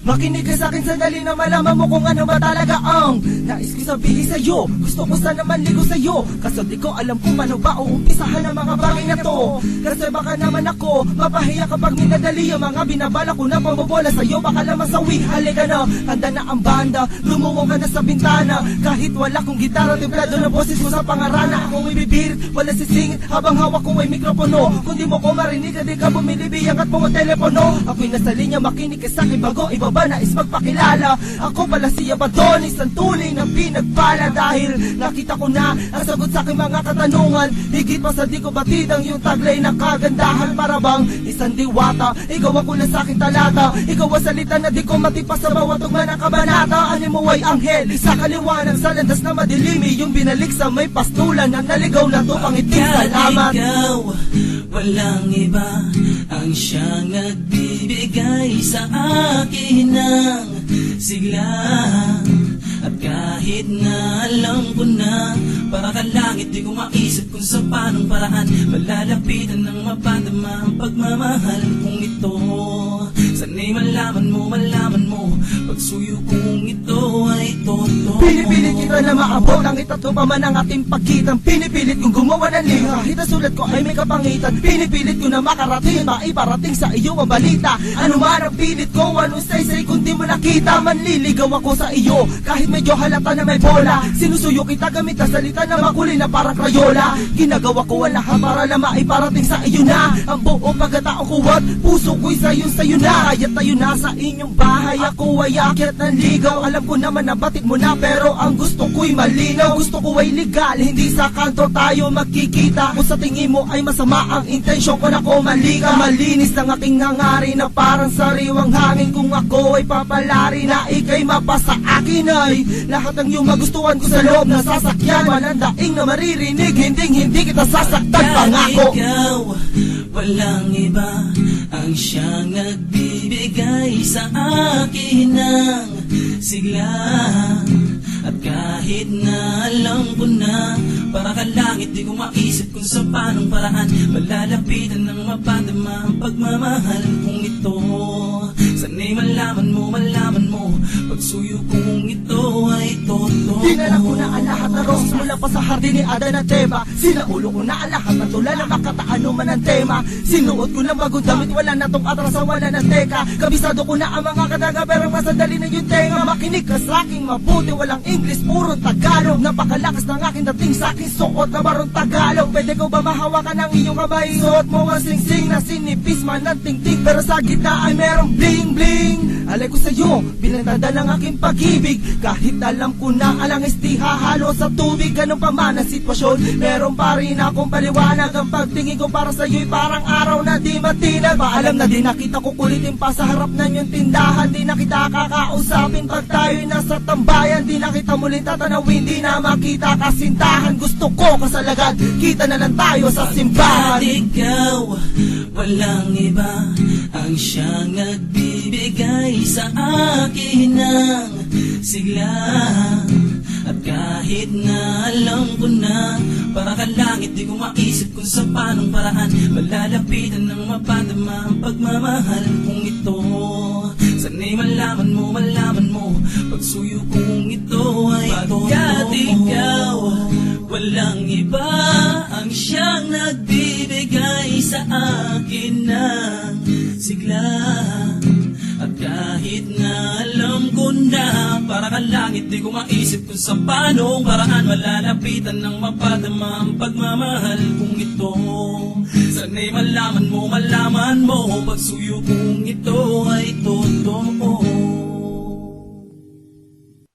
Makinig ka sa akin sandali na malaman mo kung ano ba talaga ang nais ko sabihin sa'yo. Gusto ko sana manligo sa'yo, kaso di ko alam kung paano ba uumpisahan ang mga bagay na to. Kasi baka naman ako mapahiya kapag minadali ang mga binabala ko na pambobola sa'yo. Baka lang masawi, halika na, handa na ang banda. Lumumo ka na sa bintana, kahit wala kong gitara, templado na boses ko sa pangarana. Ako may bibir, wala sisingit, habang hawak ko may mikropono. Kung di mo ko marinig, di ka bumilibiyang at mo telepono. Ako'y nasa linya, makinig ka sa'kin bago ibaba nais magpakilala. Ako pala si Abadonis, ang tunay ng pinagpala. Dahil nakita ko na ang sagot sa aking mga katanungan. Higit pa sa di ko batidang yung taglay na kagandahan. Para bang isang diwata, ikaw ako na sa aking talata. Ikaw ang salita na di ko matipas sa bawat tugma ng kabanata. Ano mo ay anghel, sa kaliwanag sa landas na madilimi. Yung binalik sa may pastulan na naligaw na to pangitim. Salamat. Ikaw, walang iba ang siyang nagbibigay sa akin ng sigla. At kahit na alam ko na para ka langit, di ko maisip kung sa paanong paraan malalapitan ng mapadama ang pagmamahal kong ito. Sana'y malaman mo pagsuyo kong ito ay totoo. Pinipilit kita na maabot ang itatu pa man ang ating pagkitang. Pinipilit kong gumawa ng liha, kahit ang sulat ko ay may kapangitan. Pinipilit ko na makarating, maiparating sa iyo ang balita. Ano man ang pilit ko, anong say kung di mo nakita. Manliligaw ako sa iyo, kahit medyo halata na may bola. Sinusuyo kita gamit na salita na makulay na parang krayola. Ginagawa ko ang lahat para na maiparating sa iyo na ang buong pagkatao ko at puso ko'y sayo na. Kaya tayo na sa inyong bahay, ako ay akyat ng ligaw. Alam ko naman na batid mo na, pero ang gusto ko'y malinaw. Gusto ko ay legal, hindi sa kanto tayo magkikita. Kung sa tingin mo ay masama ang intensyon ko na ko malika. Malinis ang aking ngangari na parang sariwang hangin. Kung ako ay papalari na ikay mapasa akin ay lahat ng iyong magustuhan ko sa loob na sasakyan. Manandaing na maririnig, hindi kita sasaktan, pangako. Ikaw, walang iba ang siyang nagbibigay sa akin ng sigla. At kahit na alam ko na para ka langit, di ko maisip kung sa paanong paraan malalapitan ng mapadama ang pagmamahal kong ito. Sana'y malaman mo pagsuyo kong ito ay totoo. Dinala ko na ang lahat na rose mula pa sa hardin ni Adan at Eva. Sinaulo ko na ang lahat ng tula na makataano man ang tema. Sinuot ko na bagong damit, wala na tong atrasa, wala na teka. Kabisado ko na ang mga kadaga, pero masadali na yung tenga. Makinig ka sa aking mabuti, walang English, puro Tagalog. Napakalakas ng aking dating sa aking suot na barong Tagalog. Pwede ko ba mahawakan ang iyong kamay? Suot mo ang sing-sing na sinipis man ng ting-ting, pero sa gitna ay merong bling-bling. Alay ko sa'yo, bilang tanda ng aking pag-ibig. Kahit alam ko na alangis di hahalo sa tubig. Ganun pa man ang sitwasyon, meron pa rin akong paliwanag. Ang pagtingin ko para sa'yo'y parang araw na di matinag. Paalam na di na kita kukulitin pa sa harap ng iyong tindahan. Di na kita kakausapin pag tayo'y nasa tambayan. Di na kita muling tatanawin, di na makita kasintahan. Gusto ko kasalagad, kita na lang tayo sa simbahan. At ikaw, walang iba ang siyang nagbibigay sa akin ng sigla. At kahit na alam ko na para ka langit, di ko maisip kung sa paanong paraan malalapitan ng mapadama ang pagmamahal kong ito. Sana'y malaman mo pagsuyo kong ito ay totoo. At ikaw, walang iba ang siyang nagbibigay sa akin ng sigla. At kahit na alam ko na para ka langit, di ko maisip kung sa paanong paraan malalapitan ng mapadama ang pagmamahal kong ito. Sana'y malaman mo pagsuyo kong ito ay totoo.